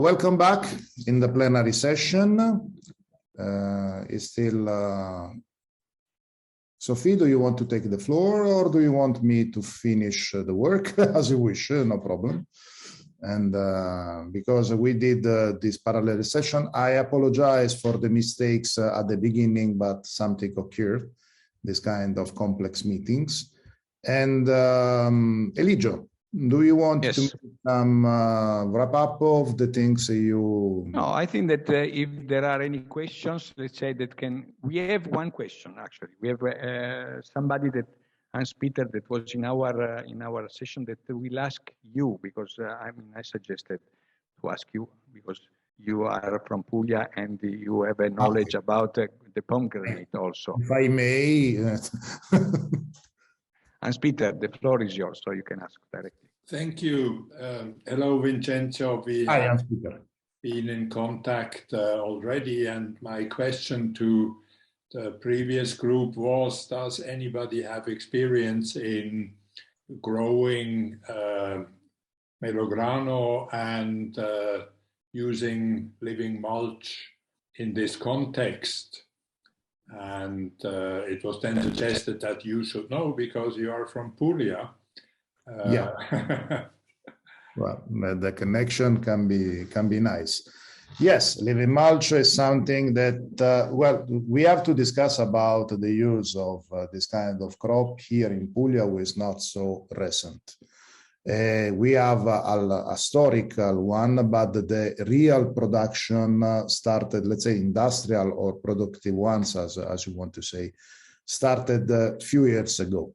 Welcome back in the plenary session. It's still Sophie, do you want to take the floor or do you want me to finish the work? As you wish, no problem. And because we did this parallel session, I apologize for the mistakes at the beginning, but something occurred, this kind of complex meetings. And Eligio, do you want to make some wrap up of the things you... No, I think that if there are any questions, let's say that we have one question actually. We have somebody that, Hans-Peter, that was in our session that will ask you, because I suggested to ask you because you are from Puglia and you have a knowledge about the pomegranate also. If I may. Hans-Peter, the floor is yours, so you can ask directly. Thank you. Hello, Vincenzo. Hi, Hans-Peter. Been in contact already, and my question to the previous group was, does anybody have experience in growing melograno and using living mulch in this context? And it was then suggested that you should know because you are from Puglia. Yeah. Well, the connection can be nice. Yes, living mulch is something that, well, we have to discuss about the use of this kind of crop here in Puglia, which is not so recent. We have a historical one, but the real production started, let's say, industrial or productive ones, as you want to say, started a few years ago.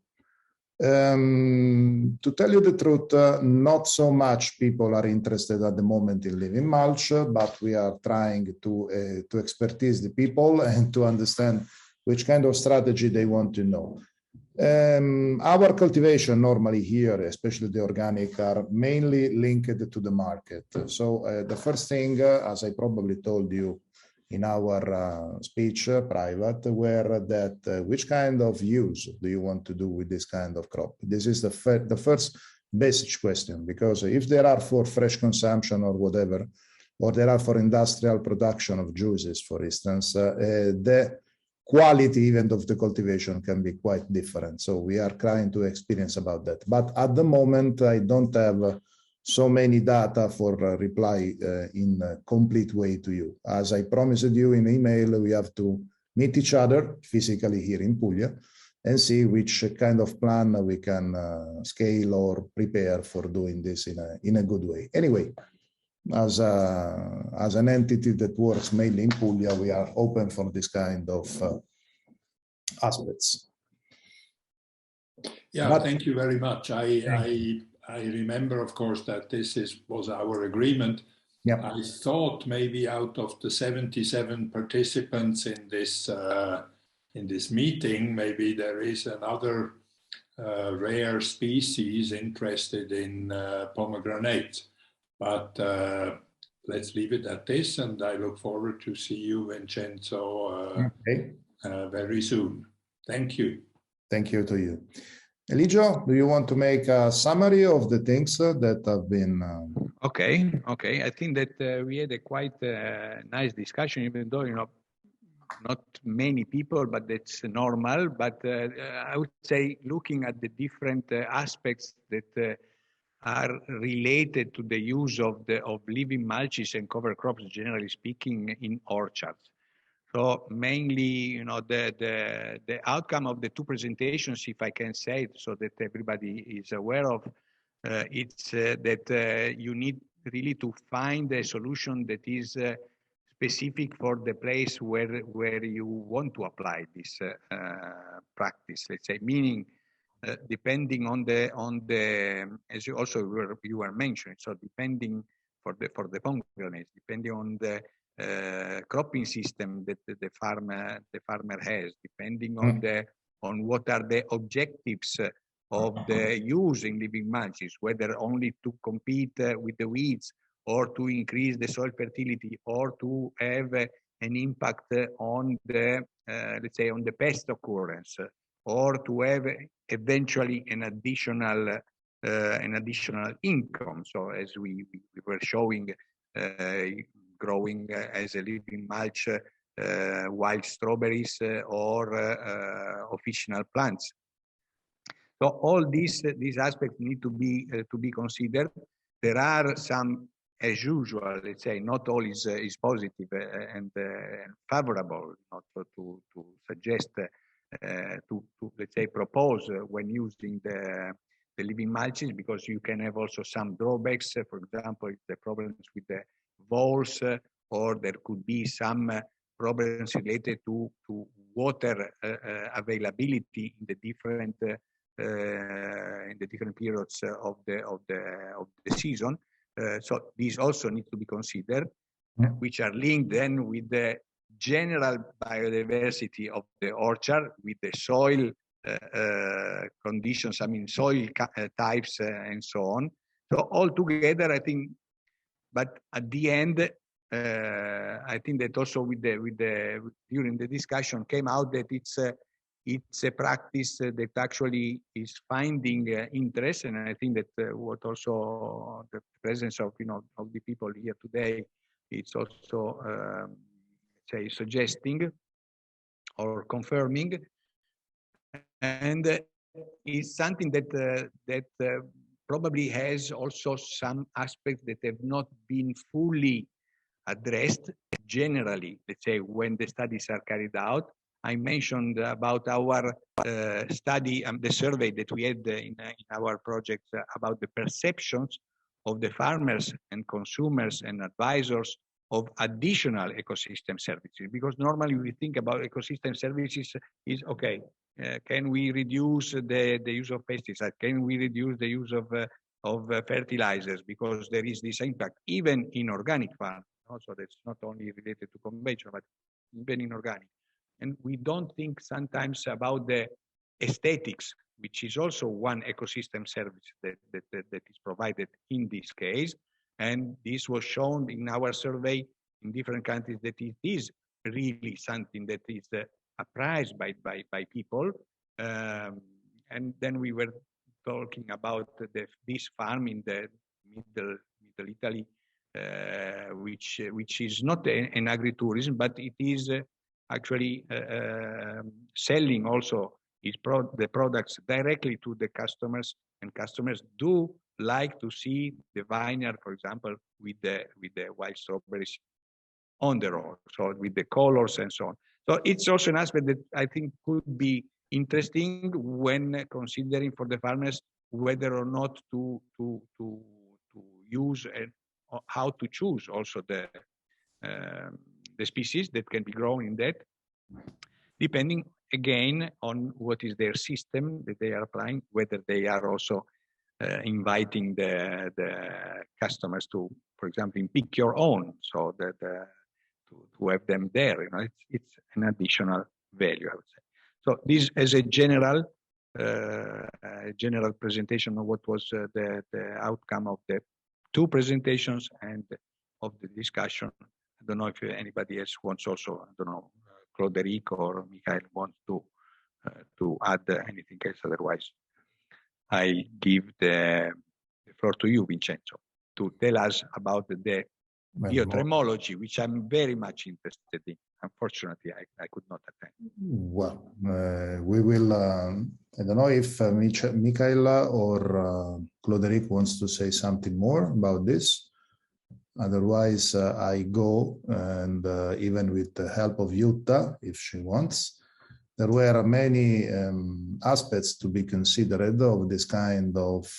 To tell you the truth, not so much people are interested at the moment in living mulch, but we are trying to expertise the people and to understand which kind of strategy they want to know. Our cultivation normally here, especially the organic, are mainly linked to the market. So the first thing, as I probably told you in our speech private, were that which kind of use do you want to do with this kind of crop? This is the first basic question, because if there are for fresh consumption or whatever, or there are for industrial production of juices, for instance, the quality even of the cultivation can be quite different. So we are trying to experience about that. But at the moment, I don't have so many data for reply in a complete way to you. As I promised you in email, we have to meet each other physically here in Puglia and see which kind of plan we can scale or prepare for doing this in a good way. Anyway, as an entity that works mainly in Puglia, we are open for this kind of aspects. Yeah, but thank you very much. I remember, of course, that this was our agreement. Yep. I thought maybe out of the 77 participants in this meeting, maybe there is another rare species interested in pomegranate. But let's leave it at this, and I look forward to see you, Vincenzo, very soon. Thank you. Thank you to you. Eligio, do you want to make a summary of the things that have been... Okay. I think that we had a quite nice discussion, even though, not many people, but that's normal. But I would say looking at the different aspects that are related to the use of living mulches and cover crops, generally speaking, in orchards. So mainly, the outcome of the two presentations, if I can say it, so that everybody is aware of, it's that you need really to find a solution that is specific for the place where you want to apply this practice. Let's say, meaning depending on the as you were mentioning. So depending for the pomegranates, depending on the cropping system that the farmer has, depending on what are the objectives of the use in living mulches, whether only to compete with the weeds or to increase the soil fertility or to have an impact on the let's say on the pest occurrence, or to have eventually an additional income. So as we were showing growing as a living mulch wild strawberries or officinal plants. So all these aspects need to be considered. There are some, as usual, let's say, not all is positive and favorable, not to suggest to let's say propose when using the living mulches, because you can have also some drawbacks. For example, the problems with the voles, or there could be some problems related to water availability in the different periods of the season. So these also need to be considered, which are linked then with the general biodiversity of the orchard, with the soil conditions, I mean soil types and so on. So all together, I think. But at the end, I think that also during the discussion came out that it's a practice that actually is finding interest, and I think that what also the presence of of the people here today, it's also say suggesting or confirming, and it's something that probably has also some aspects that have not been fully addressed generally, let's say, when the studies are carried out. I mentioned about our study and the survey that we had in our project about the perceptions of the farmers and consumers and advisors of additional ecosystem services. Because normally we think about ecosystem services is, okay, can we reduce the use of pesticides? Can we reduce the use of fertilizers? Because there is this impact, even in organic farming. Also, that's not only related to conventional, but even in organic. And we don't think sometimes about the aesthetics, which is also one ecosystem service that is provided in this case. And this was shown in our survey in different countries that it is really something that is appraised by people. And then we were talking about this farm in the middle Italy, which is not an agritourism, but it is actually selling also the products directly to the customers, and customers do like to see the vineyard, for example, with the wild strawberries on the road, so with the colors and so on. So it's also an aspect that I think could be interesting when considering for the farmers whether or not to use and how to choose also the species that can be grown in that, depending again on what is their system that they are applying, whether they are also inviting the customers to, for example, pick your own, so that to have them there. It's an additional value, I would say. So this as a general presentation of what was the outcome of the two presentations and of the discussion. I don't know if anybody else wants also, I don't know, Cloderic or Michael wants to add anything else. Otherwise, I give the floor to you, Vincenzo, to tell us about the biotremology, which I'm very much interested in. Unfortunately, I could not attend. Well, we will, I don't know if Michaela or Cloderic wants to say something more about this. Otherwise, I go, and even with the help of Jutta, if she wants. There were many aspects to be considered of this kind of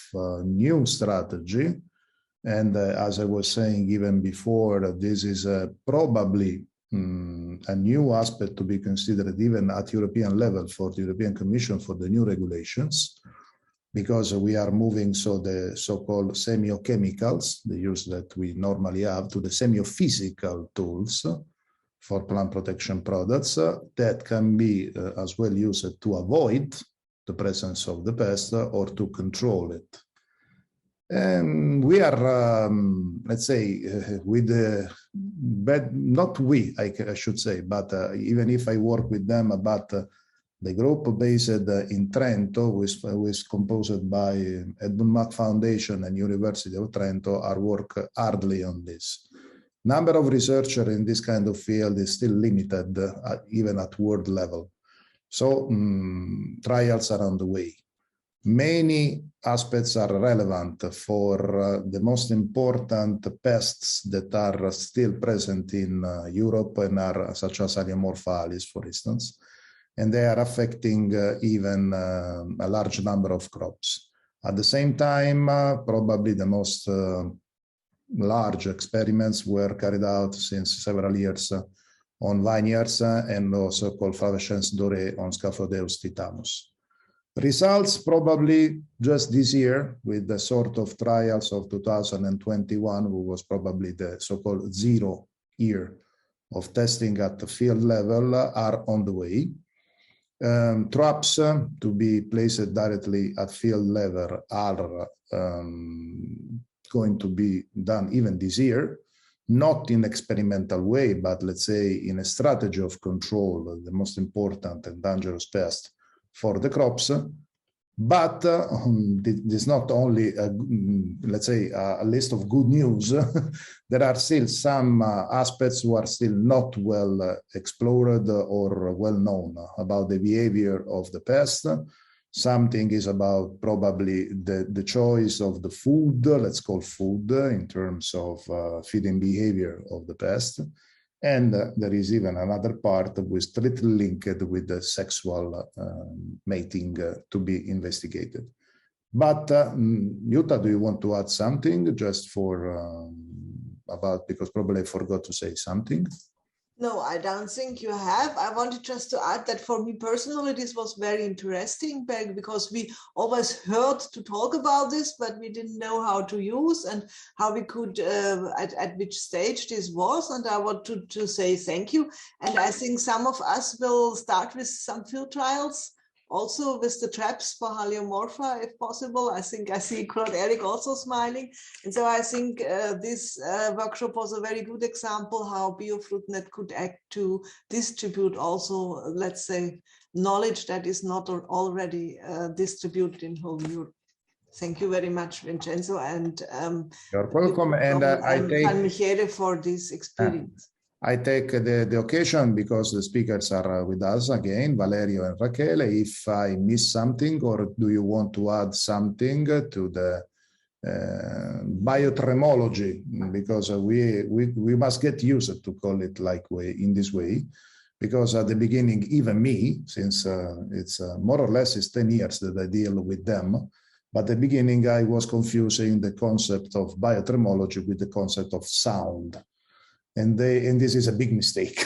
new strategy. And as I was saying even before, this is probably a new aspect to be considered even at European level for the European Commission for the new regulations, because we are moving the so-called semiochemicals, the use that we normally have, to the semiophysical tools for plant protection products that can be as well used to avoid the presence of the pest or to control it. And we are, let's say, with the not we, I should say, but even if I work with them, but the group based in Trento, who is composed by Edmund Mack Foundation and University of Trento, are work hardly on this. Number of researchers in this kind of field is still limited, even at world level. So trials are on the way. Many aspects are relevant for the most important pests that are still present in Europe and are such as Aliamorphalis, for instance, and they are affecting even a large number of crops. At the same time, probably the most large experiments were carried out since several years on vineyards and also called Flavescens doré on Scaphodeus titanus. Results probably just this year with the sort of trials of 2021, who was probably the so-called 0 year of testing at the field level, are on the way. Traps to be placed directly at field level are going to be done even this year, not in experimental way, but let's say in a strategy of control, the most important and dangerous pest for the crops. But this is not only, let's say, a list of good news. There are still some aspects who are still not well explored or well known about the behavior of the pest. Something is about probably the choice of the food, let's call food, in terms of feeding behavior of the pest. And there is even another part which is strictly linked with the sexual mating to be investigated. But Jutta, do you want to add something just for about, because probably I forgot to say something? No, I don't think you have. I wanted just to add that for me personally, this was very interesting because we always heard to talk about this, but we didn't know how to use and how we could, at which stage this was. And I want to say thank you. And I think some of us will start with some field trials, also with the traps for Haliomorpha, if possible. I think I see Claude Eric also smiling. And so I think this workshop was a very good example how BioFruitNet could act to distribute also, let's say, knowledge that is not already distributed in whole Europe. Thank you very much, Vincenzo. And you're welcome. And I take Michele for this experience. I take the occasion because the speakers are with us again, Valerio and Rachele. If I miss something, or do you want to add something to the biotremology? Because we must get used to call it in this way. Because at the beginning, even me, since it's more or less it's 10 years that I deal with them, but at the beginning I was confusing the concept of biotremology with the concept of sound. And this is a big mistake.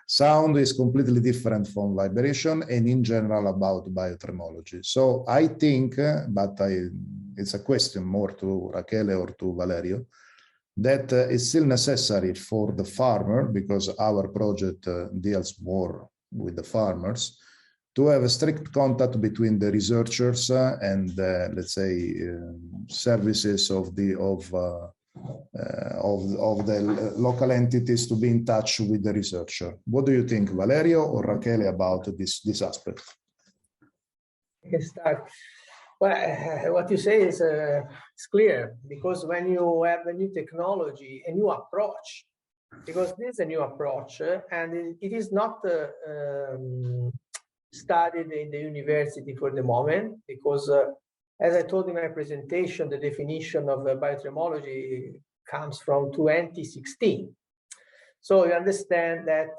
Sound is completely different from vibration and in general about biotremology. So I think, but it's a question more to Rachele or to Valerio, that it's still necessary for the farmer, because our project deals more with the farmers, to have a strict contact between the researchers and let's say services of the local entities to be in touch with the researcher. What do you think, Valerio or Rachele, about this aspect? I can start. Well, what you say is clear, because when you have a new technology, a new approach, because this is a new approach and it is not studied in the university for the moment, because as I told in my presentation, the definition of biotremology comes from 2016. So you understand that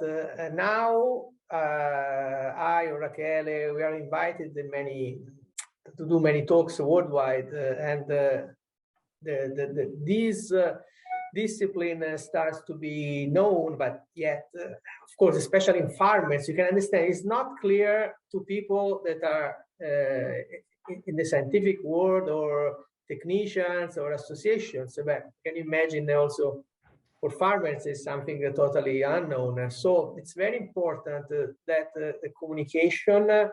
now I or Rachele, we are invited to do many talks worldwide, and this discipline starts to be known, but yet, of course, especially in farmers, you can understand it's not clear to people that are in the scientific world or technicians or associations. But you can imagine also for farmers is something totally unknown. So it's very important that the communication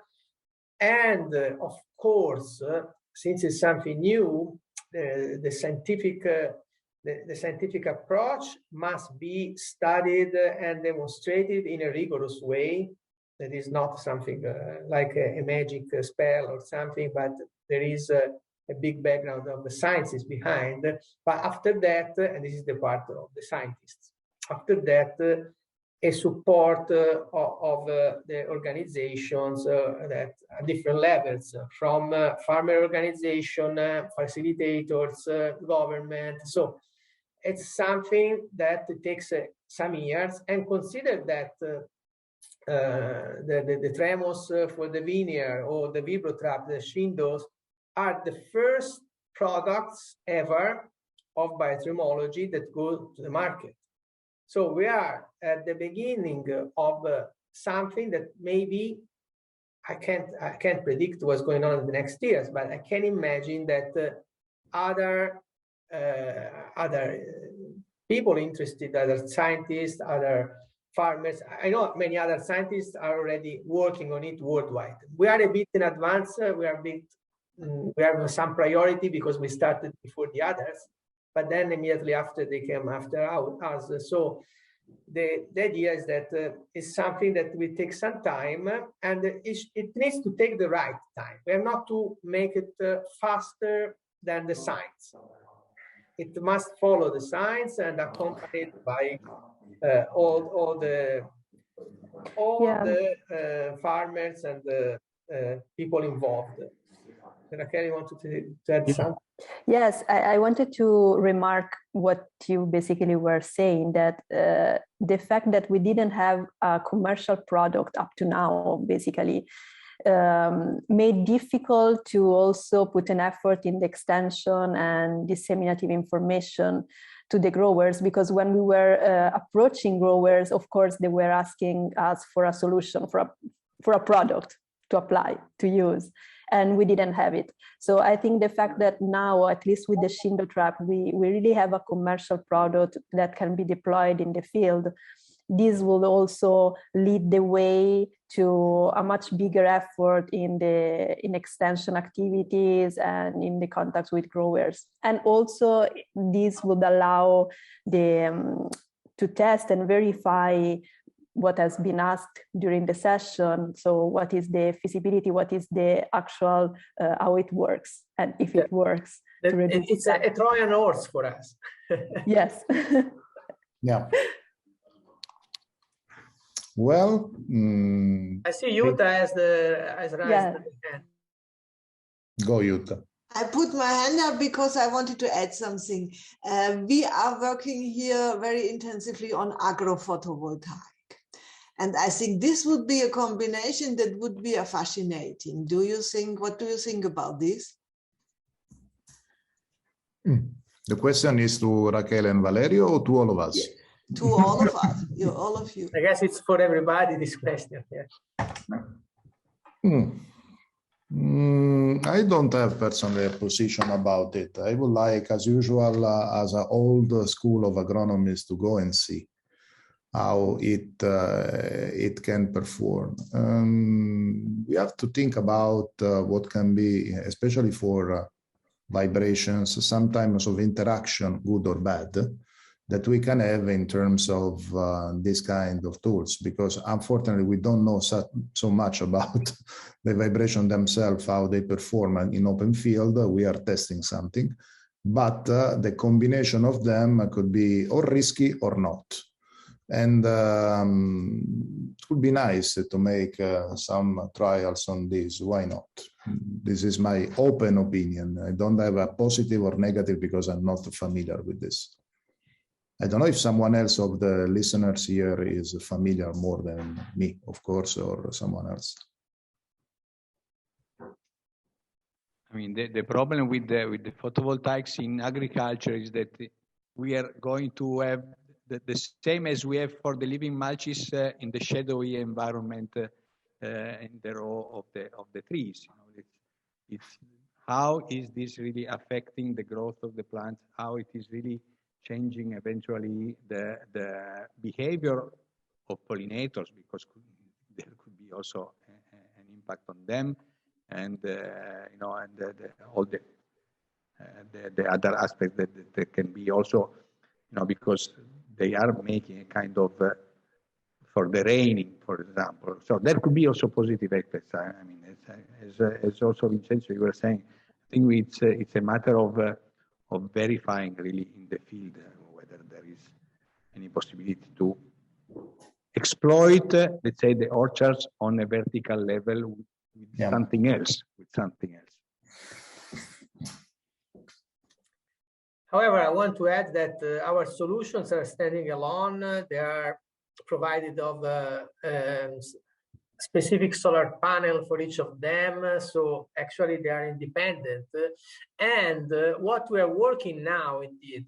and of course, since it's something new, the scientific approach must be studied and demonstrated in a rigorous way. That is not something like a magic spell or something, but there is a big background of the sciences behind. But after that, and this is the part of the scientists, after that, a support of the organizations that at different levels, from farmer organization, facilitators, government. So it's something that takes some years, and consider that the tremos for the vineyard or the vibrotrap, the shingles, are the first products ever of biotremology that go to the market. So we are at the beginning of something that maybe I can't predict what's going on in the next years, but I can imagine that other people interested, other scientists, other farmers. I know many other scientists are already working on it worldwide. We are a bit in advance. We have some priority because we started before the others, but then immediately after they came after us. So the idea is that it's something that will take some time, and it needs to take the right time. We have not to make it faster than the science. It must follow the science and accompanied by all the farmers and the people involved. Raquel, you wanted to add something? Yes, I wanted to remark what you basically were saying, that the fact that we didn't have a commercial product up to now, basically, made difficult to also put an effort in the extension and disseminative information to the growers, because when we were approaching growers, of course, they were asking us for a solution, for a product to apply, to use, and we didn't have it. So I think the fact that now, at least with the Shindo trap, we really have a commercial product that can be deployed in the field, this will also lead the way to a much bigger effort in extension activities and in the contacts with growers. And also this would allow to test and verify what has been asked during the session. So what is the feasibility, what is the actual, how it works, and if it works. It's a Trojan horse for us. Yes. Yeah. Well, I see Jutta as raised the hand. Go, Jutta. I put my hand up because I wanted to add something. We are working here very intensively on agrophotovoltaic. And I think this would be a combination that would be fascinating. What do you think about this? The question is to Raquel and Valerio or to all of us? Yeah. To all of us, all of you. I guess it's for everybody, this question. Yeah. I don't have personally a position about it. I would like, as usual, as an old school of agronomists, to go and see how it can perform. We have to think about what can be, especially for vibrations, sometimes of interaction, good or bad, that we can have in terms of this kind of tools, because unfortunately we don't know so much about the vibration themselves, how they perform in open field. We are testing something, but the combination of them could be or risky or not. And it would be nice to make some trials on this. Why not? This is my open opinion. I don't have a positive or negative because I'm not familiar with this. I don't know if someone else of the listeners here is familiar more than me, of course, or someone else. I mean, the problem with the photovoltaics in agriculture is that we are going to have the same as we have for the living mulches in the shadowy environment in the row of the trees. It's how is this really affecting the growth of the plants? How it is really changing eventually the behavior of pollinators, because there could be also an impact on them, and all the other aspects that can be also, because they are making a kind of for the raining, for example. So there could be also positive effects. I mean, as also Vincenzo, you were saying, I think it's a matter of verifying really in the field whether there is any possibility to exploit, let's say, the orchards on a vertical level with something else. However, I want to add that our solutions are standing alone. They are provided of a specific solar panel for each of them. So actually they are independent. And what we are working now indeed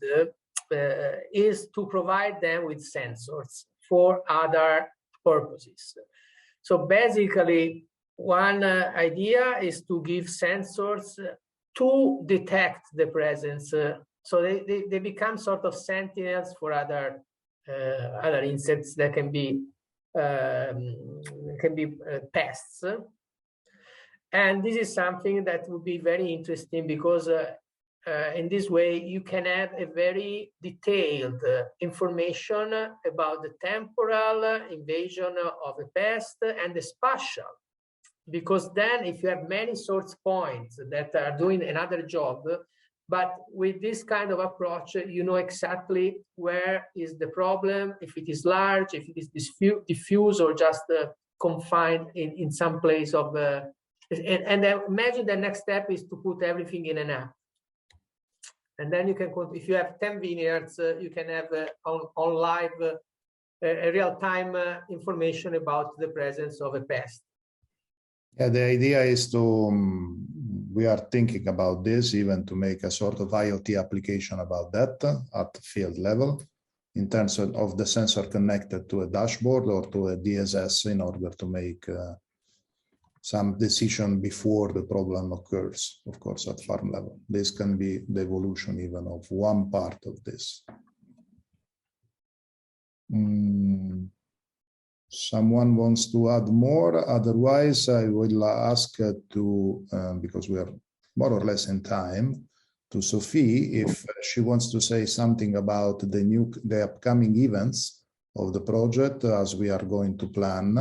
is to provide them with sensors for other purposes. So basically, one idea is to give sensors to detect the presence. So they become sort of sentinels for other insects that can be pests. And this is something that would be very interesting because in this way you can have a very detailed information about the temporal invasion of a pest and the spatial. Because then if you have many source points that are doing another job, but with this kind of approach, you know exactly where is the problem, if it is large, if it is diffuse or just confined in some place of the... And imagine the next step is to put everything in an app. And then you can, if you have 10 vineyards, you can have on live real-time information about the presence of a pest. Yeah, the idea is to, we are thinking about this even to make a sort of IoT application about that at the field level in terms of the sensor connected to a dashboard or to a DSS in order to make some decision before the problem occurs, of course, at farm level. This can be the evolution even of one part of this. Someone wants to add more, otherwise I will ask to, because we are more or less in time, to Sophie if she wants to say something about the upcoming events of the project as we are going to plan.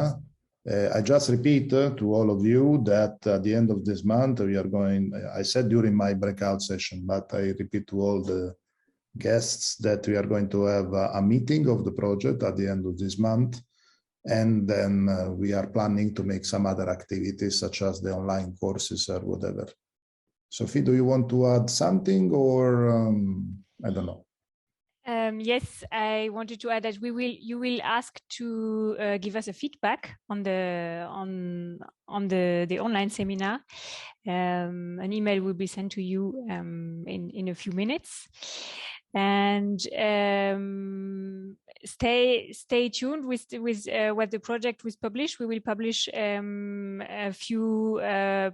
I just repeat to all of you that at the end of this month we are going, I said during my breakout session, but I repeat to all the guests that we are going to have a meeting of the project at the end of this month. And then we are planning to make some other activities such as the online courses or whatever. Sophie, do you want to add something or I don't know? Yes, I wanted to add that you will ask to give us a feedback on the online seminar. An email will be sent to you in a few minutes. And stay tuned with what the project was published. We will publish a few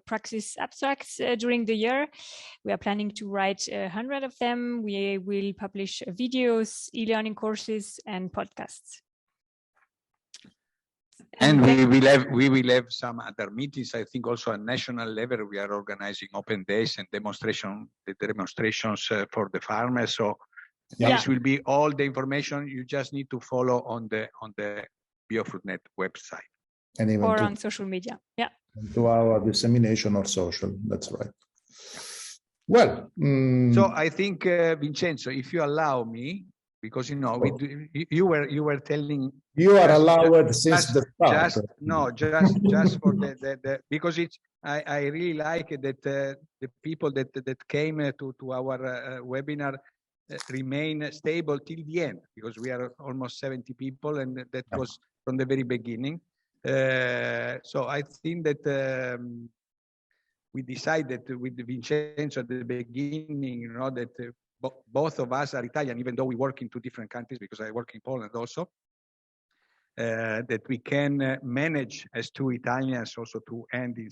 praxis abstracts during the year. We are planning to write 100 of them. We will publish videos, e-learning courses, and podcasts. And we will have some other meetings. I think also at national level we are organizing open days and demonstrations for the farmers. So this will be all the information. You just need to follow on the BioFruitNet website. And even or on social media. Yeah. To our dissemination or social. That's right. Well. So I think Vincenzo, if you allow me, because you know you were telling. You are allowed since the start. Just for the because it's I really like that the people that came to our webinar remain stable till the end, because we are almost 70 people and that was from the very beginning. So I think that we decided with Vincenzo at the beginning, you know, that both of us are Italian, even though we work in two different countries, because I work in Poland also, that we can manage as two Italians also to end in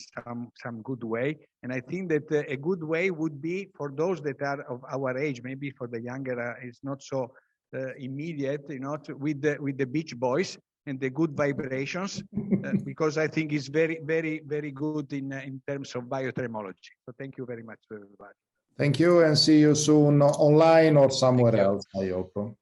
some good way. And I think that a good way would be for those that are of our age, maybe for the younger, it's not so immediate, you know, with the Beach Boys and the good vibrations, because I think it's very, very, very good in terms of biothermology. So thank you very much to everybody. Thank you and see you soon online or somewhere else, I hope.